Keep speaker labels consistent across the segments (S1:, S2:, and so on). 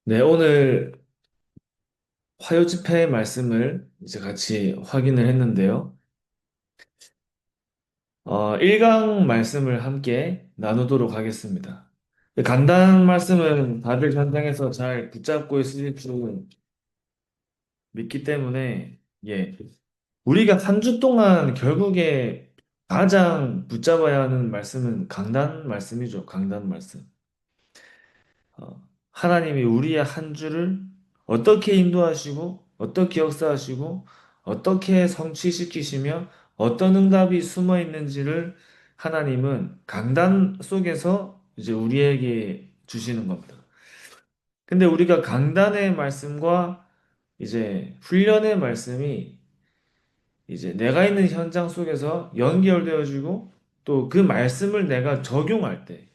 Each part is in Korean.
S1: 네, 오늘 화요집회 말씀을 이제 같이 확인을 했는데요. 1강 말씀을 함께 나누도록 하겠습니다. 간단 말씀은 다들 현장에서 잘 붙잡고 있으실 줄 믿기 때문에, 예, 우리가 한 주 동안 결국에 가장 붙잡아야 하는 말씀은 강단 말씀이죠. 강단 말씀. 하나님이 우리의 한 주를 어떻게 인도하시고, 어떻게 역사하시고, 어떻게 성취시키시며, 어떤 응답이 숨어 있는지를 하나님은 강단 속에서 이제 우리에게 주시는 겁니다. 근데 우리가 강단의 말씀과 이제 훈련의 말씀이 이제 내가 있는 현장 속에서 연결되어지고 또 그 말씀을 내가 적용할 때,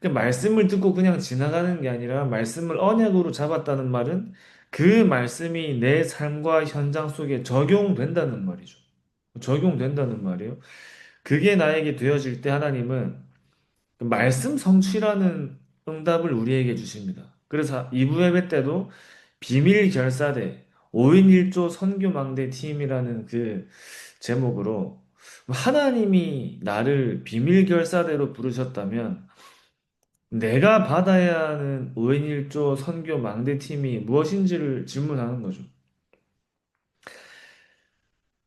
S1: 그 말씀을 듣고 그냥 지나가는 게 아니라 말씀을 언약으로 잡았다는 말은 그 말씀이 내 삶과 현장 속에 적용된다는 말이죠. 적용된다는 말이에요. 그게 나에게 되어질 때 하나님은 그 말씀 성취라는 응답을 우리에게 주십니다. 그래서 2부 예배 때도 비밀 결사대 5인 1조 선교망대 팀이라는 그 제목으로 하나님이 나를 비밀 결사대로 부르셨다면 내가 받아야 하는 5인 1조 선교 망대팀이 무엇인지를 질문하는 거죠.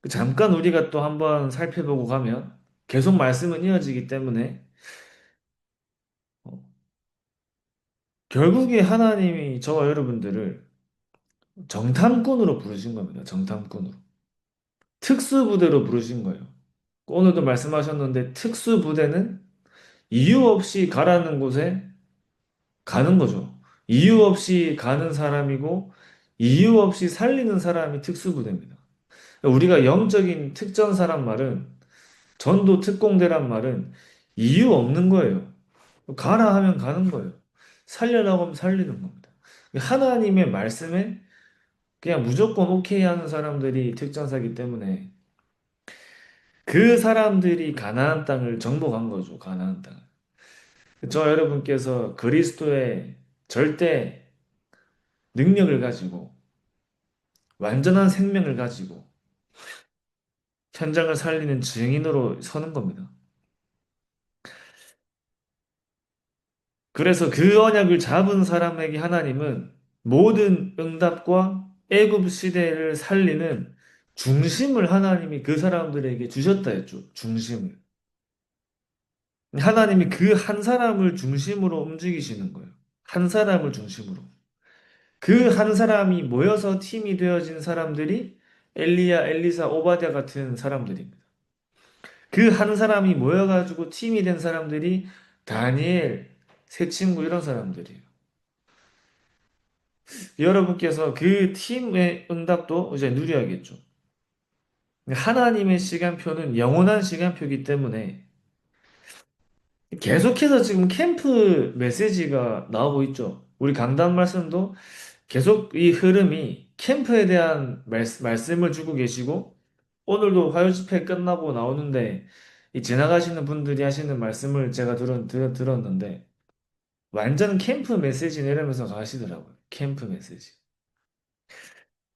S1: 잠깐 우리가 또 한번 살펴보고 가면 계속 말씀은 이어지기 때문에 어, 결국에 하나님이 저와 여러분들을 정탐꾼으로 부르신 겁니다. 정탐꾼으로. 특수부대로 부르신 거예요. 오늘도 말씀하셨는데 특수부대는 이유 없이 가라는 곳에 가는 거죠. 이유 없이 가는 사람이고 이유 없이 살리는 사람이 특수부대입니다. 우리가 영적인 특전사란 말은 전도 특공대란 말은 이유 없는 거예요. 가라 하면 가는 거예요. 살려라고 하면 살리는 겁니다. 하나님의 말씀에 그냥 무조건 오케이 하는 사람들이 특전사기 때문에 그 사람들이 가나안 땅을 정복한 거죠. 가나안 땅을. 저 여러분께서 그리스도의 절대 능력을 가지고 완전한 생명을 가지고 현장을 살리는 증인으로 서는 겁니다. 그래서 그 언약을 잡은 사람에게 하나님은 모든 응답과 애굽 시대를 살리는 중심을 하나님이 그 사람들에게 주셨다 했죠. 중심을. 하나님이 그 한 사람을 중심으로 움직이시는 거예요. 한 사람을 중심으로. 그 한 사람이 모여서 팀이 되어진 사람들이 엘리야, 엘리사, 오바댜 같은 사람들입니다. 그 한 사람이 모여가지고 팀이 된 사람들이 다니엘, 세 친구 이런 사람들이에요. 여러분께서 그 팀의 응답도 이제 누려야겠죠. 하나님의 시간표는 영원한 시간표이기 때문에 계속해서 지금 캠프 메시지가 나오고 있죠. 우리 강단 말씀도 계속 이 흐름이 캠프에 대한 말씀을 주고 계시고 오늘도 화요 집회 끝나고 나오는데 이 지나가시는 분들이 하시는 말씀을 제가 들었는데 완전 캠프 메시지 내려면서 가시더라고요. 캠프 메시지.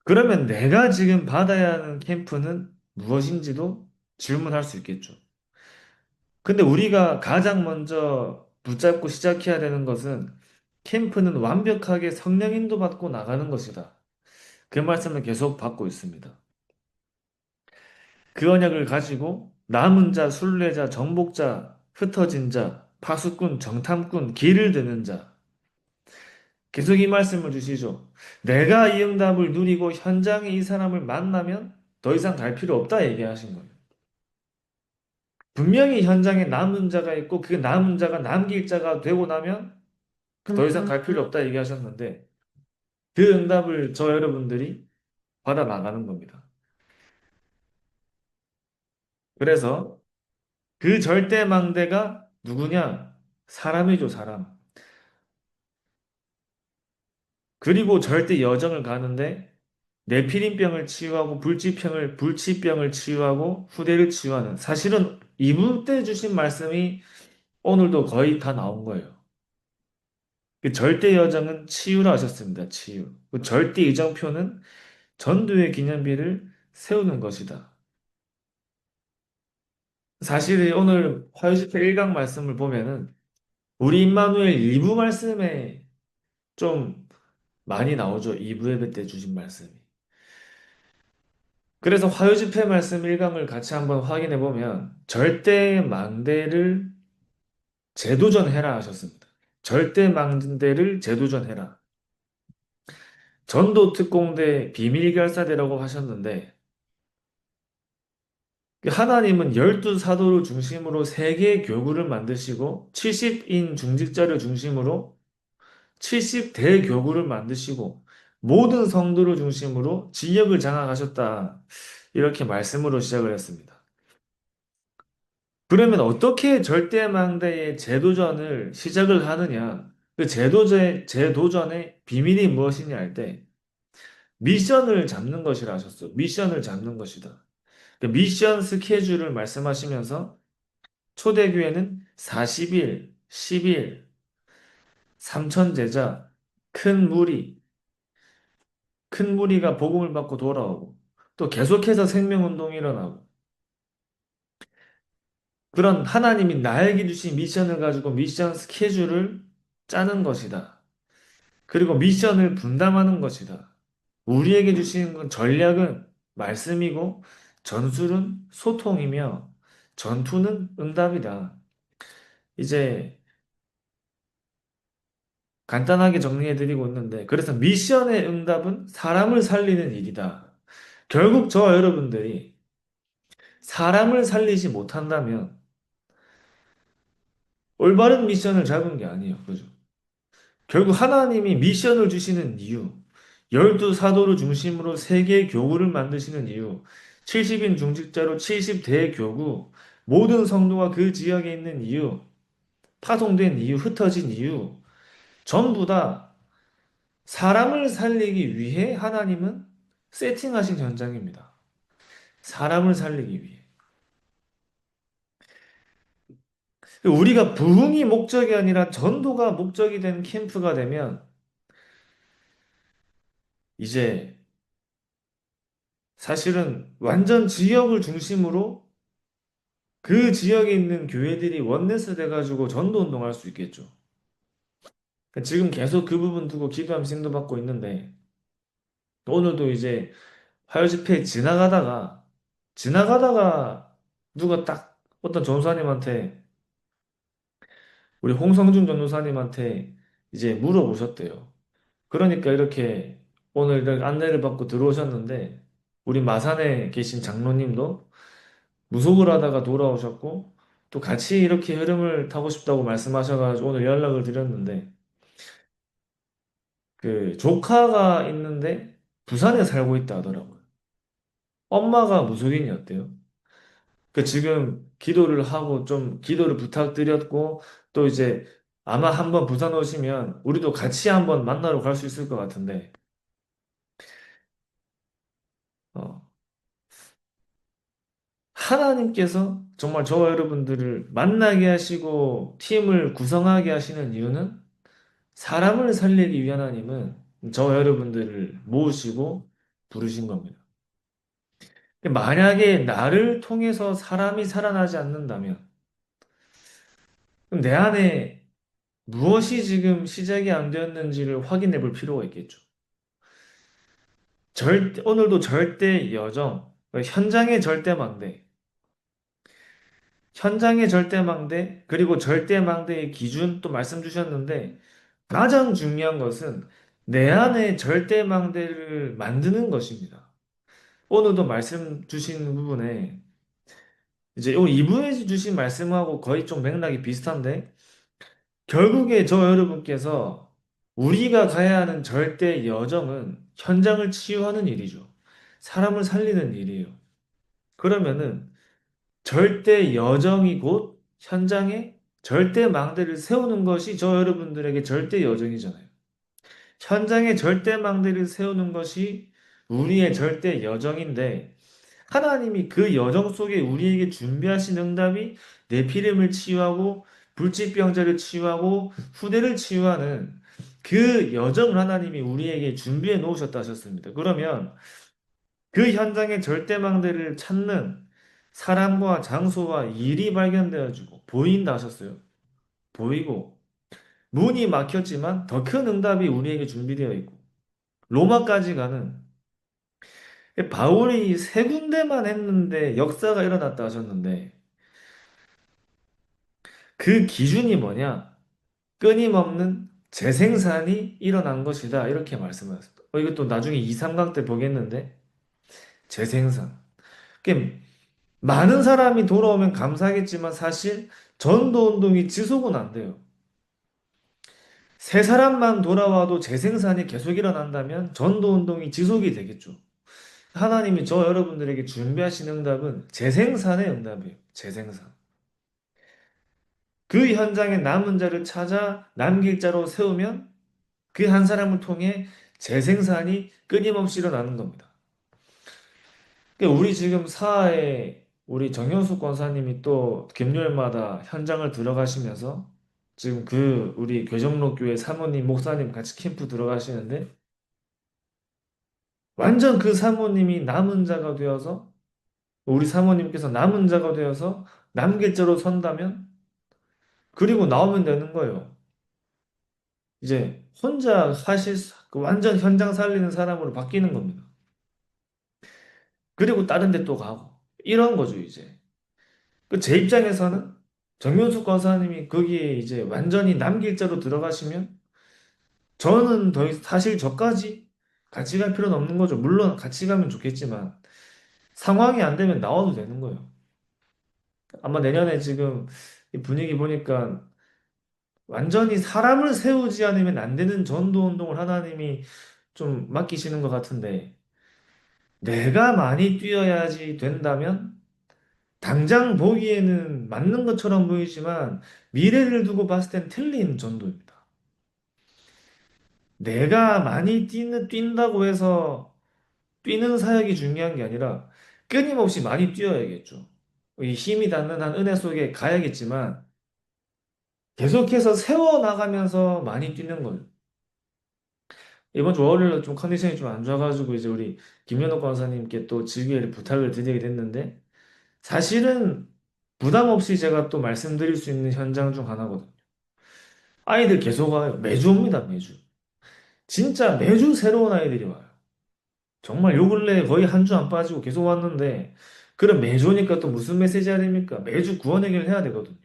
S1: 그러면 내가 지금 받아야 하는 캠프는 무엇인지도 질문할 수 있겠죠. 근데 우리가 가장 먼저 붙잡고 시작해야 되는 것은 캠프는 완벽하게 성령 인도받고 나가는 것이다. 그 말씀을 계속 받고 있습니다. 그 언약을 가지고 남은 자, 순례자, 정복자, 흩어진 자, 파수꾼, 정탐꾼, 길을 드는 자. 계속 이 말씀을 주시죠. 내가 이 응답을 누리고 현장에 이 사람을 만나면 더 이상 갈 필요 없다 얘기하신 거예요. 분명히 현장에 남은 자가 있고 그 남은 자가 남길 자가 되고 나면 더 이상 갈 필요 없다 얘기하셨는데 그 응답을 저 여러분들이 받아 나가는 겁니다. 그래서 그 절대망대가 누구냐? 사람이죠, 사람. 그리고 절대 여정을 가는데 내피림병을 치유하고 불치병을 치유하고 후대를 치유하는 사실은 이분 때 주신 말씀이 오늘도 거의 다 나온 거예요. 그 절대 여정은 치유라 하셨습니다. 치유. 그 절대 이정표는 전도의 기념비를 세우는 것이다. 사실 오늘 화요집회 1강 말씀을 보면은 우리 임마누엘 2부 말씀에 좀 많이 나오죠. 2부 예배 때 주신 말씀이. 그래서 화요집회 말씀 1강을 같이 한번 확인해 보면 절대 망대를 재도전해라 하셨습니다. 절대 망대를 재도전해라. 전도특공대 비밀결사대라고 하셨는데 하나님은 12사도를 중심으로 세계 교구를 만드시고 70인 중직자를 중심으로 70대 교구를 만드시고 모든 성도를 중심으로 지역을 장악하셨다. 이렇게 말씀으로 시작을 했습니다. 그러면 어떻게 절대망대의 재도전을 시작을 하느냐? 그 재도전의 비밀이 무엇이냐 할 때 미션을 잡는 것이라 하셨어. 미션을 잡는 것이다. 그 미션 스케줄을 말씀하시면서 초대교회는 40일, 10일, 3천 제자, 큰 무리, 큰 무리가 복음을 받고 돌아오고 또 계속해서 생명운동이 일어나고 그런 하나님이 나에게 주신 미션을 가지고 미션 스케줄을 짜는 것이다. 그리고 미션을 분담하는 것이다. 우리에게 주신 건 전략은 말씀이고 전술은 소통이며 전투는 응답이다. 이제 간단하게 정리해드리고 있는데 그래서 미션의 응답은 사람을 살리는 일이다. 결국 저와 여러분들이 사람을 살리지 못한다면 올바른 미션을 잡은 게 아니에요. 그죠? 결국 하나님이 미션을 주시는 이유, 12사도를 중심으로 세계 교구를 만드시는 이유, 70인 중직자로 70대 교구, 모든 성도가 그 지역에 있는 이유, 파송된 이유, 흩어진 이유, 전부 다 사람을 살리기 위해 하나님은 세팅하신 현장입니다. 사람을 살리기 위해. 우리가 부흥이 목적이 아니라 전도가 목적이 된 캠프가 되면 이제 사실은 완전 지역을 중심으로 그 지역에 있는 교회들이 원내스 돼가지고 전도 운동할 수 있겠죠. 그러니까 지금 계속 그 부분 두고 기도하면서 인도받고 있는데 오늘도 이제 화요 집회 지나가다가 누가 딱 어떤 전도사님한테 우리 홍성준 전도사님한테 이제 물어보셨대요. 그러니까 이렇게 오늘 이렇게 안내를 받고 들어오셨는데 우리 마산에 계신 장로님도 무속을 하다가 돌아오셨고 또 같이 이렇게 흐름을 타고 싶다고 말씀하셔가지고 오늘 연락을 드렸는데 그 조카가 있는데 부산에 살고 있다 하더라고요. 엄마가 무속인이었대요. 그 지금 기도를 하고 좀 기도를 부탁드렸고 또 이제 아마 한번 부산 오시면 우리도 같이 한번 만나러 갈 수 있을 것 같은데 어, 하나님께서 정말 저와 여러분들을 만나게 하시고 팀을 구성하게 하시는 이유는 사람을 살리기 위한 하나님은 저와 여러분들을 모으시고 부르신 겁니다. 만약에 나를 통해서 사람이 살아나지 않는다면 그럼 내 안에 무엇이 지금 시작이 안 되었는지를 확인해 볼 필요가 있겠죠. 오늘도 절대 여정, 현장의 절대망대, 현장의 절대망대, 그리고 절대망대의 기준 또 말씀 주셨는데 가장 중요한 것은 내 안에 절대망대를 만드는 것입니다. 오늘도 말씀 주신 부분에 이제 요 이분에 주신 말씀하고 거의 좀 맥락이 비슷한데 결국에 저 여러분께서 우리가 가야 하는 절대 여정은 현장을 치유하는 일이죠. 사람을 살리는 일이에요. 그러면은 절대 여정이 곧 현장에 절대 망대를 세우는 것이 저 여러분들에게 절대 여정이잖아요. 현장에 절대 망대를 세우는 것이 우리의 절대 여정인데 하나님이 그 여정 속에 우리에게 준비하신 응답이 네피림을 치유하고 불치병자를 치유하고 후대를 치유하는 그 여정을 하나님이 우리에게 준비해 놓으셨다 하셨습니다. 그러면 그 현장의 절대망대를 찾는 사람과 장소와 일이 발견되어지고 보인다 하셨어요. 보이고 문이 막혔지만 더 큰 응답이 우리에게 준비되어 있고 로마까지 가는 바울이 세 군데만 했는데 역사가 일어났다 하셨는데 그 기준이 뭐냐? 끊임없는 재생산이 일어난 것이다. 이렇게 말씀하셨어요. 이것도 나중에 2, 3강 때 보겠는데 재생산. 그게 많은 사람이 돌아오면 감사하겠지만 사실 전도 운동이 지속은 안 돼요. 세 사람만 돌아와도 재생산이 계속 일어난다면 전도 운동이 지속이 되겠죠. 하나님이 저 여러분들에게 준비하신 응답은 재생산의 응답이에요. 재생산. 그 현장에 남은 자를 찾아 남길 자로 세우면 그 한 사람을 통해 재생산이 끊임없이 일어나는 겁니다. 그러니까 우리 지금 사하에 우리 정현숙 권사님이 또 금요일마다 현장을 들어가시면서 지금 그 우리 괴정로교회 사모님, 목사님 같이 캠프 들어가시는데 완전 그 사모님이 남은 자가 되어서 우리 사모님께서 남은 자가 되어서 남길 자로 선다면 그리고 나오면 되는 거예요. 이제 혼자 하실 그 완전 현장 살리는 사람으로 바뀌는 겁니다. 그리고 다른 데 또 가고 이런 거죠 이제. 그 제 입장에서는 정윤숙 권사님이 거기에 이제 완전히 남길자로 들어가시면 저는 사실 저까지 같이 갈 필요는 없는 거죠. 물론 같이 가면 좋겠지만 상황이 안 되면 나와도 되는 거예요. 아마 내년에 지금 이 분위기 보니까 완전히 사람을 세우지 않으면 안 되는 전도 운동을 하나님이 좀 맡기시는 것 같은데 내가 많이 뛰어야지 된다면 당장 보기에는 맞는 것처럼 보이지만 미래를 두고 봤을 땐 틀린 전도입니다. 내가 많이 뛴다고 해서 뛰는 사역이 중요한 게 아니라 끊임없이 많이 뛰어야겠죠. 이 힘이 닿는 한 은혜 속에 가야겠지만 계속해서 세워나가면서 많이 뛰는 거예요. 이번 주 월요일 좀 컨디션이 좀 안 좋아가지고 이제 우리 김연옥 권사님께 또 질의를 부탁을 드리게 됐는데 사실은 부담 없이 제가 또 말씀드릴 수 있는 현장 중 하나거든요. 아이들 계속 와요. 매주 옵니다, 매주. 진짜 매주 새로운 아이들이 와요. 정말 요 근래 거의 한 주 안 빠지고 계속 왔는데, 그럼 매주 오니까 또 무슨 메시지 아닙니까? 매주 구원 해결 해야 되거든요.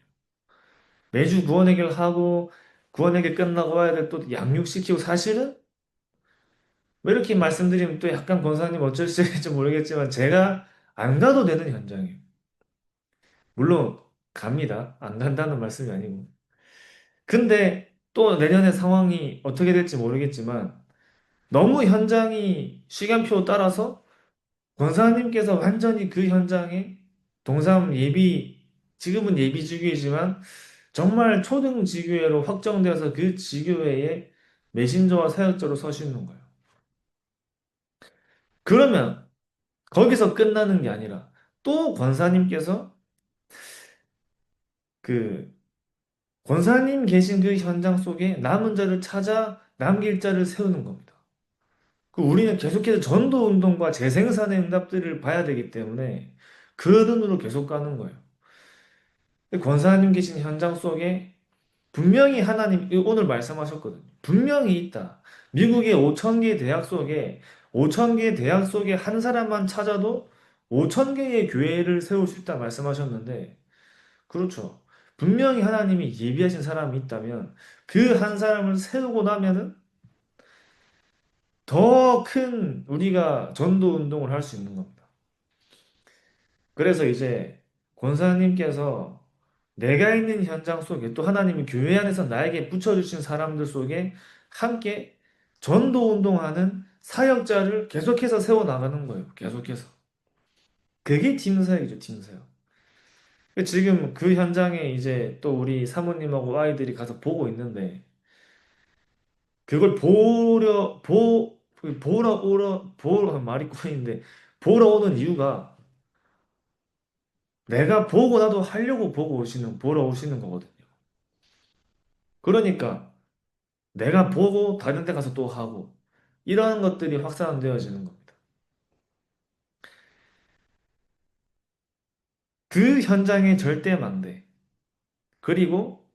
S1: 매주 구원 해결하고, 구원 해결 끝나고 와야 돼 또 양육시키고, 사실은, 왜 이렇게 말씀드리면 또 약간 권사님 어쩔지 모르겠지만, 제가 안 가도 되는 현장이에요. 물론, 갑니다. 안 간다는 말씀이 아니고. 근데 또 내년에 상황이 어떻게 될지 모르겠지만, 너무 현장이 시간표 따라서 권사님께서 완전히 그 현장에 동삼 예비, 지금은 예비 지교이지만 정말 초등 지교회로 확정되어서 그 지교회에 메신저와 사역자로 서시는 거예요. 그러면 거기서 끝나는 게 아니라 또 권사님께서 그 권사님 계신 그 현장 속에 남은 자를 찾아 남길 자를 세우는 겁니다. 그 우리는 계속해서 전도 운동과 재생산의 응답들을 봐야 되기 때문에 그 눈으로 계속 가는 거예요. 권사님 계신 현장 속에 분명히 하나님 오늘 말씀하셨거든요. 분명히 있다. 미국의 5천 개 대학 속에 5천 개 대학 속에 한 사람만 찾아도 5천 개의 교회를 세울 수 있다 말씀하셨는데 그렇죠. 분명히 하나님이 예비하신 사람이 있다면 그 한 사람을 세우고 나면은 더 큰 우리가 전도 운동을 할 수 있는 겁니다. 그래서 이제 권사님께서 내가 있는 현장 속에 또 하나님이 교회 안에서 나에게 붙여주신 사람들 속에 함께 전도 운동하는 사역자를 계속해서 세워나가는 거예요. 계속해서. 그게 팀 사역이죠, 팀 사역. 지금 그 현장에 이제 또 우리 사모님하고 아이들이 가서 보고 있는데 그걸 보러 말이 꼬이는데 보러 오는 이유가 내가 보고 나도 하려고 보러 오시는 거거든요. 그러니까 내가 보고 다른 데 가서 또 하고 이런 것들이 확산되어지는 겁니다. 그 현장의 절대 망대. 그리고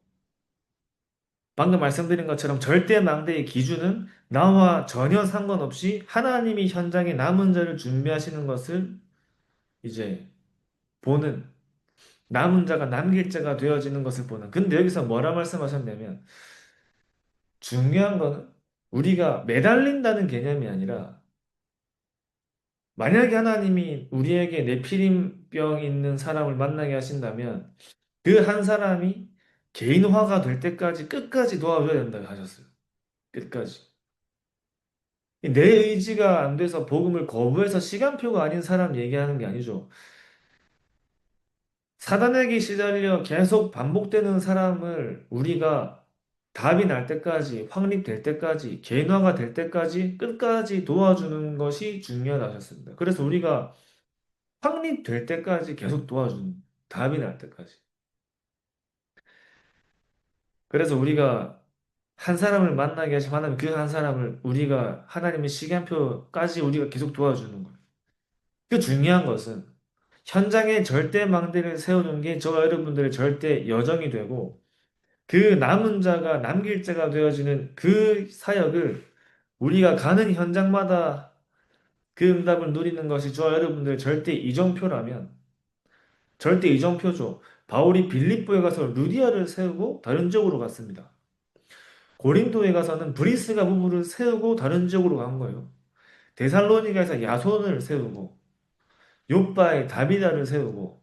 S1: 방금 말씀드린 것처럼 절대 망대의 기준은 나와 전혀 상관없이 하나님이 현장에 남은 자를 준비하시는 것을 이제 보는, 남은 자가 남길 자가 되어지는 것을 보는. 근데 여기서 뭐라 말씀하셨냐면 중요한 거는 우리가 매달린다는 개념이 아니라 만약에 하나님이 우리에게 네피림병 있는 사람을 만나게 하신다면 그 한 사람이 개인화가 될 때까지 끝까지 도와줘야 된다고 하셨어요. 끝까지. 내 의지가 안 돼서 복음을 거부해서 시간표가 아닌 사람 얘기하는 게 아니죠. 사단에게 시달려 계속 반복되는 사람을 우리가 답이 날 때까지, 확립될 때까지, 개인화가 될 때까지 끝까지 도와주는 것이 중요하다 하셨습니다. 그래서 우리가 확립될 때까지 계속 도와주는, 답이 날 때까지. 그래서 우리가 한 사람을 만나게 하시면 하나님 그 한 사람을 우리가 하나님의 시간표까지 우리가 계속 도와주는 거예요. 그 중요한 것은 현장에 절대 망대를 세우는 게 저와 여러분들의 절대 여정이 되고 그 남은 자가 남길 자가 되어지는 그 사역을 우리가 가는 현장마다 그 응답을 누리는 것이 저와 여러분들의 절대 이정표라면 절대 이정표죠. 바울이 빌립보에 가서 루디아를 세우고 다른 지역으로 갔습니다. 고린도에 가서는 브리스가 부부를 세우고 다른 지역으로 간 거예요. 데살로니가에서 야손을 세우고 요빠에 다비다를 세우고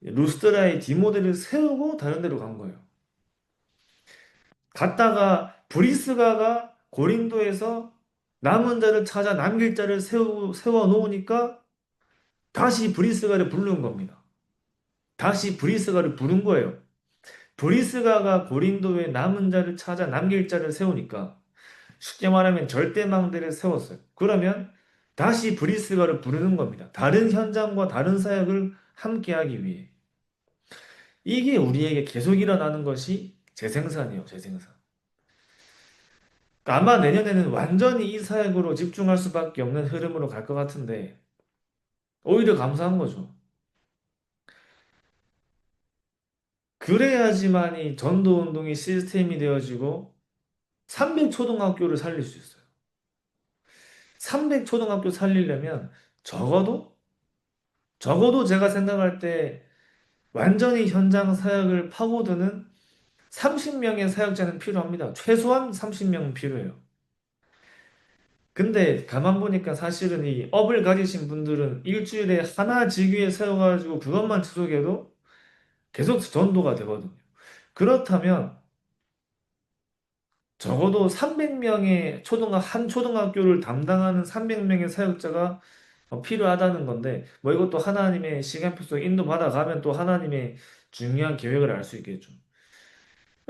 S1: 루스드라의 디모데를 세우고 다른 데로 간 거예요. 갔다가 브리스가가 고린도에서 남은 자를 찾아 남길 자를 세워 놓으니까 다시 브리스가를 부른 겁니다. 다시 브리스가를 부른 거예요. 브리스가가 고린도에 남은 자를 찾아 남길 자를 세우니까 쉽게 말하면 절대망대를 세웠어요. 그러면 다시 브리스가를 부르는 겁니다. 다른 현장과 다른 사역을 함께 하기 위해. 이게 우리에게 계속 일어나는 것이 재생산이에요, 재생산. 그러니까 아마 내년에는 완전히 이 사역으로 집중할 수밖에 없는 흐름으로 갈 것 같은데, 오히려 감사한 거죠. 그래야지만이 전도 운동이 시스템이 되어지고 300초등학교를 살릴 수 있어요. 300초등학교 살리려면 적어도 제가 생각할 때 완전히 현장 사역을 파고드는 30명의 사역자는 필요합니다. 최소한 30명은 필요해요. 근데 가만 보니까 사실은 이 업을 가지신 분들은 일주일에 하나 지교에 세워가지고 그것만 지속해도 계속 전도가 되거든요. 그렇다면 적어도 300명의 한 초등학교를 담당하는 300명의 사역자가 필요하다는 건데, 뭐 이것도 하나님의 시간표 속에 인도받아 가면 또 하나님의 중요한 계획을 알 수 있겠죠.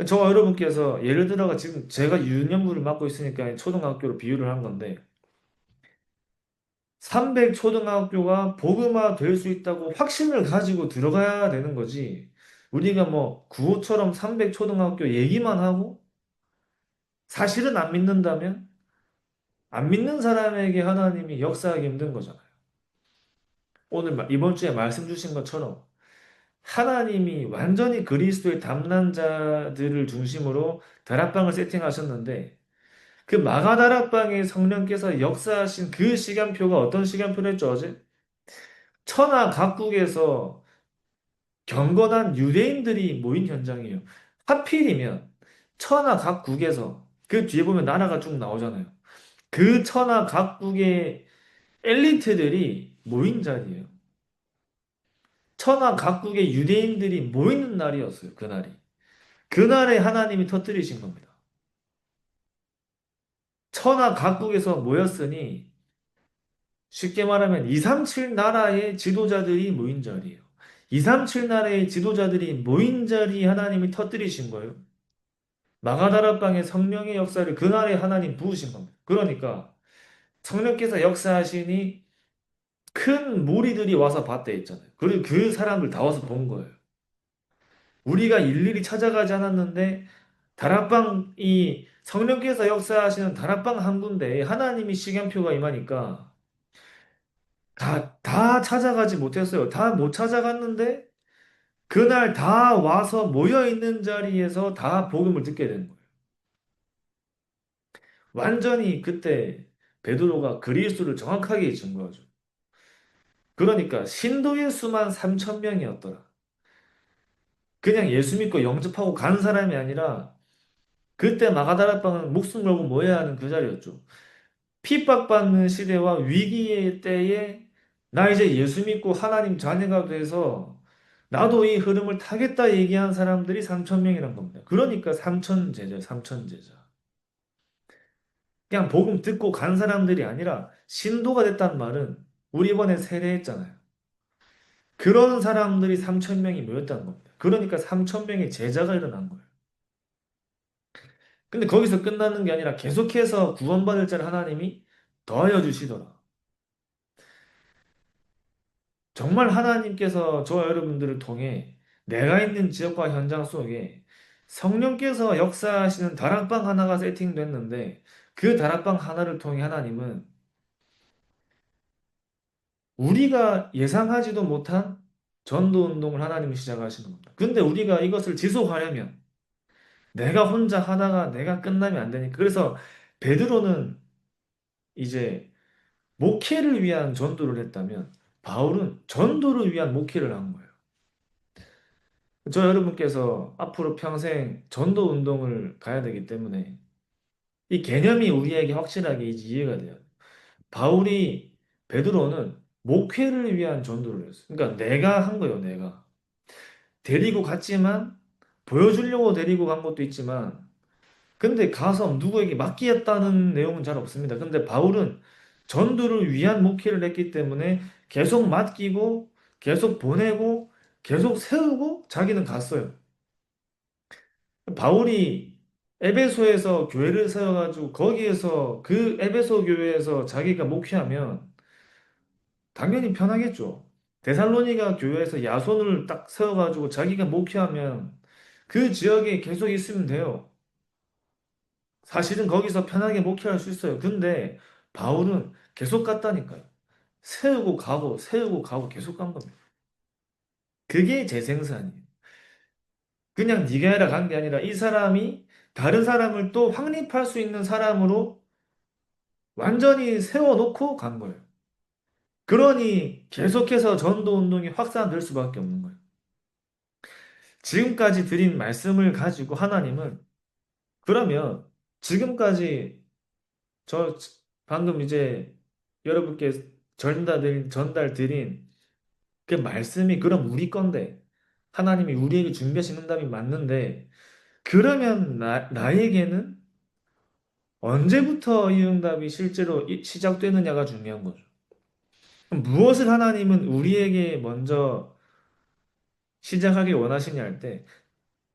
S1: 저와 여러분께서 예를 들어가 지금 제가 유년부를 맡고 있으니까 초등학교로 비유를 한 건데, 300 초등학교가 복음화 될 수 있다고 확신을 가지고 들어가야 되는 거지. 우리가 뭐 구호처럼 300 초등학교 얘기만 하고 사실은 안 믿는다면 안 믿는 사람에게 하나님이 역사하기 힘든 거잖아요. 오늘 이번 주에 말씀 주신 것처럼 하나님이 완전히 그리스도의 담난자들을 중심으로 다락방을 세팅하셨는데 그 마가다락방에 성령께서 역사하신 그 시간표가 어떤 시간표랬죠, 어제? 천하 각국에서 경건한 유대인들이 모인 현장이에요. 하필이면 천하 각국에서 그 뒤에 보면 나라가 쭉 나오잖아요. 그 천하 각국의 엘리트들이 모인 자리예요. 천하 각국의 유대인들이 모이는 날이었어요. 그날이. 그날에 하나님이 터뜨리신 겁니다. 천하 각국에서 모였으니 쉽게 말하면 237 나라의 지도자들이 모인 자리예요. 237 나라의 지도자들이 모인 자리 하나님이 터뜨리신 거예요. 마가다락방의 성령의 역사를 그날에 하나님 부으신 겁니다. 그러니까 성령께서 역사하시니 큰 무리들이 와서 봤다 했잖아요. 그리고 그 사람들 다 와서 본 거예요. 우리가 일일이 찾아가지 않았는데 다락방이 성령께서 역사하시는 다락방 한 군데에 하나님이 시간표가 임하니까 다 찾아가지 못했어요. 다 못 찾아갔는데 그날 다 와서 모여 있는 자리에서 다 복음을 듣게 된 거예요. 완전히 그때 베드로가 그리스도를 정확하게 증거하죠. 그러니까 신도의 수만 3천 명이었더라. 그냥 예수 믿고 영접하고 간 사람이 아니라 그때 마가다락방은 목숨 걸고 모여야 하는 그 자리였죠. 핍박받는 시대와 위기의 때에 나 이제 예수 믿고 하나님 자녀가 돼서 나도 이 흐름을 타겠다 얘기한 사람들이 3천 명이란 겁니다. 그러니까 3천 제자, 3천 제자. 그냥 복음 듣고 간 사람들이 아니라 신도가 됐다는 말은 우리 이번에 세례했잖아요. 그런 사람들이 3천 명이 모였다는 겁니다. 그러니까 3천 명의 제자가 일어난 거예요. 근데 거기서 끝나는 게 아니라 계속해서 구원받을 자를 하나님이 더하여 주시더라. 정말 하나님께서 저와 여러분들을 통해 내가 있는 지역과 현장 속에 성령께서 역사하시는 다락방 하나가 세팅됐는데 그 다락방 하나를 통해 하나님은 우리가 예상하지도 못한 전도 운동을 하나님이 시작하시는 겁니다. 근데 우리가 이것을 지속하려면 내가 혼자 하다가 내가 끝나면 안 되니까. 그래서 베드로는 이제 목회를 위한 전도를 했다면 바울은 전도를 위한 목회를 한 거예요. 저 여러분께서 앞으로 평생 전도 운동을 가야 되기 때문에 이 개념이 우리에게 확실하게 이제 이해가 돼요. 바울이 베드로는 목회를 위한 전도를 했어요. 그러니까 내가 한 거예요, 내가. 데리고 갔지만 보여주려고 데리고 간 것도 있지만 근데 가서 누구에게 맡기겠다는 내용은 잘 없습니다. 근데 바울은 전도를 위한 목회를 했기 때문에 계속 맡기고 계속 보내고 계속 세우고 자기는 갔어요. 바울이 에베소에서 교회를 세워가지고 거기에서 그 에베소 교회에서 자기가 목회하면 당연히 편하겠죠. 데살로니가 교회에서 야손을 딱 세워가지고 자기가 목회하면 그 지역에 계속 있으면 돼요. 사실은 거기서 편하게 목회할 수 있어요. 근데 바울은 계속 갔다니까요. 세우고 가고 계속 간 겁니다. 그게 재생산이에요. 그냥 네가 해라 간 게 아니라 이 사람이 다른 사람을 또 확립할 수 있는 사람으로 완전히 세워놓고 간 거예요. 그러니 계속해서 전도 운동이 확산될 수밖에 없는 거예요. 지금까지 드린 말씀을 가지고 하나님은 그러면 지금까지 저 방금 이제 여러분께 전달 드린 그 말씀이 그럼 우리 건데 하나님이 우리에게 준비하신 응답이 맞는데 그러면 나에게는 언제부터 이 응답이 실제로 시작되느냐가 중요한 거죠. 그럼 무엇을 하나님은 우리에게 먼저 시작하길 원하시냐 할 때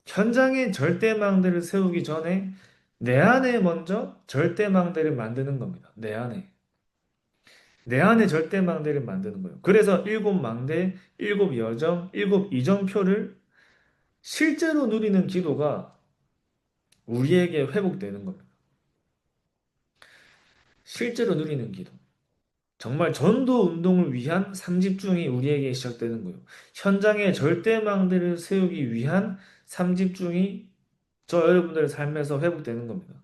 S1: 현장에 절대망대를 세우기 전에 내 안에 먼저 절대망대를 만드는 겁니다. 내 안에. 내 안에 절대망대를 만드는 거예요. 그래서 일곱 망대, 일곱 여정, 일곱 이정표를 실제로 누리는 기도가 우리에게 회복되는 겁니다. 실제로 누리는 기도. 정말 전도 운동을 위한 삼집중이 우리에게 시작되는 거예요. 현장에 절대망대를 세우기 위한 삼집중이 저 여러분들의 삶에서 회복되는 겁니다.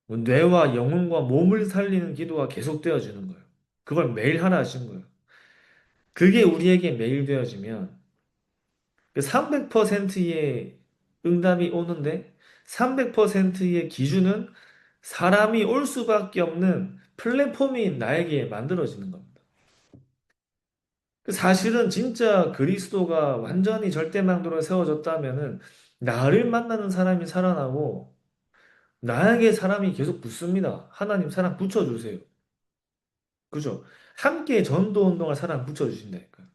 S1: 뭐 뇌와 영혼과 몸을 살리는 기도가 계속되어지는 거예요. 그걸 매일 하라 하신 거예요. 그게 우리에게 매일 되어지면 그 300%의 응답이 오는데 300%의 기준은 사람이 올 수밖에 없는 플랫폼이 나에게 만들어지는 겁니다. 그 사실은 진짜 그리스도가 완전히 절대망도로 세워졌다면은 나를 만나는 사람이 살아나고 나에게 사람이 계속 붙습니다. 하나님 사람 붙여주세요. 그죠? 함께 전도 운동할 사람 붙여주신다니까요.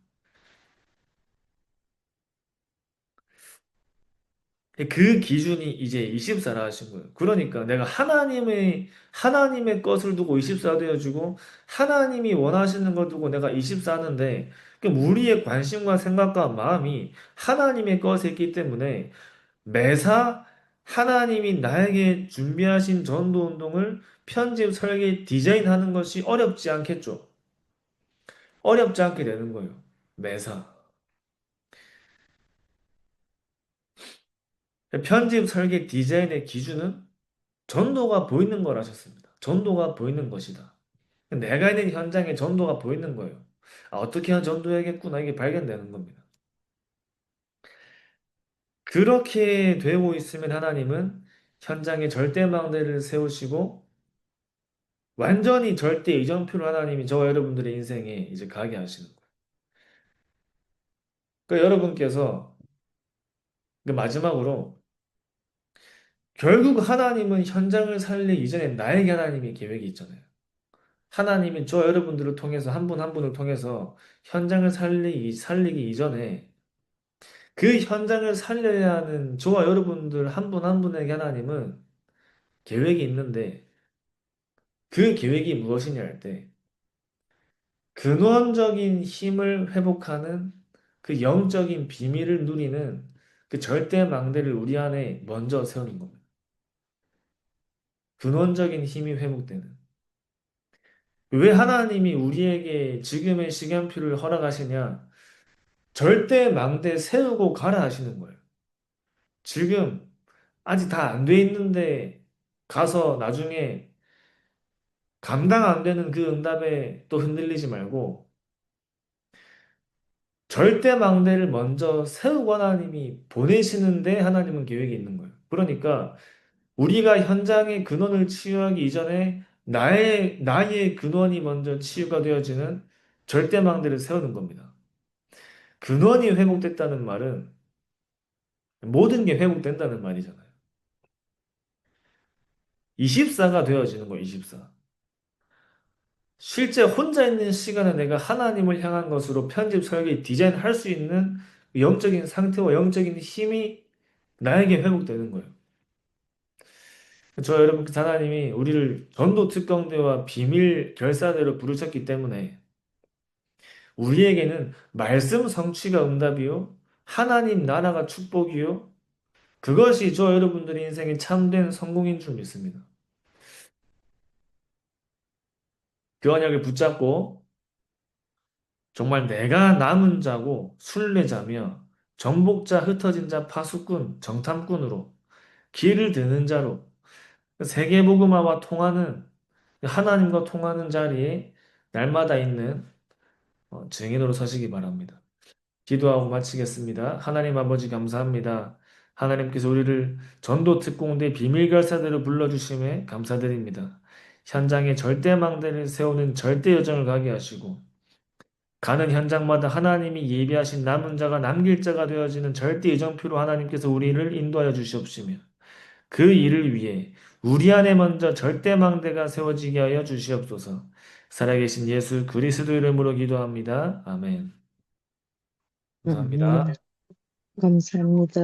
S1: 그 기준이 이제 24라 하신 거예요. 그러니까 내가 하나님의 것을 두고 24 되어주고 하나님이 원하시는 걸 두고 내가 24인데 그럼 우리의 관심과 생각과 마음이 하나님의 것에 있기 때문에 매사 하나님이 나에게 준비하신 전도 운동을 편집, 설계, 디자인하는 것이 어렵지 않겠죠? 어렵지 않게 되는 거예요. 매사. 편집, 설계, 디자인의 기준은 전도가 보이는 거라셨습니다. 전도가 보이는 것이다. 내가 있는 현장에 전도가 보이는 거예요. 아, 어떻게 하면 전도해야겠구나. 이게 발견되는 겁니다. 그렇게 되고 있으면 하나님은 현장에 절대망대를 세우시고 완전히 절대 이정표를 하나님이 저와 여러분들의 인생에 이제 가게 하시는 거예요. 그러니까 여러분께서 그 마지막으로 결국 하나님은 현장을 살리기 이전에 나에게 하나님의 계획이 있잖아요. 하나님이 저 여러분들을 통해서 한 분 한 분을 통해서 현장을 살리기 이전에 그 현장을 살려야 하는 저와 여러분들 한 분 한 분에게 하나님은 계획이 있는데 그 계획이 무엇이냐 할 때 근원적인 힘을 회복하는 그 영적인 비밀을 누리는 그 절대 망대를 우리 안에 먼저 세우는 겁니다. 근원적인 힘이 회복되는. 왜 하나님이 우리에게 지금의 시간표를 허락하시냐? 절대 망대 세우고 가라 하시는 거예요. 지금 아직 다 안 돼 있는데 가서 나중에 감당 안 되는 그 응답에 또 흔들리지 말고 절대 망대를 먼저 세우고 하나님이 보내시는데 하나님은 계획이 있는 거예요. 그러니까 우리가 현장의 근원을 치유하기 이전에 나의 근원이 먼저 치유가 되어지는 절대 망대를 세우는 겁니다. 근원이 회복됐다는 말은 모든 게 회복된다는 말이잖아요. 24가 되어지는 거예요, 24. 실제 혼자 있는 시간에 내가 하나님을 향한 것으로 편집, 설계, 디자인할 수 있는 영적인 상태와 영적인 힘이 나에게 회복되는 거예요. 저 여러분, 하나님이 우리를 전도 특경대와 비밀 결사대로 부르셨기 때문에 우리에게는 말씀 성취가 응답이요. 하나님 나라가 축복이요. 그것이 저 여러분들의 인생의 참된 성공인 줄 믿습니다. 그 언약을 붙잡고 정말 내가 남은 자고 순례자며 정복자, 흩어진 자, 파수꾼, 정탐꾼으로 길을 드는 자로 세계복음화와 통하는 하나님과 통하는 자리에 날마다 있는 증인으로 서시기 바랍니다. 기도하고 마치겠습니다. 하나님 아버지 감사합니다. 하나님께서 우리를 전도 특공대 비밀결사대로 불러주심에 감사드립니다. 현장에 절대망대를 세우는 절대 여정을 가게 하시고 가는 현장마다 하나님이 예비하신 남은 자가 남길 자가 되어지는 절대 예정표로 하나님께서 우리를 인도하여 주시옵시며 그 일을 위해 우리 안에 먼저 절대망대가 세워지게 하여 주시옵소서. 살아계신 예수 그리스도 이름으로 기도합니다. 아멘.
S2: 아멘.
S1: 감사합니다.
S2: 감사합니다.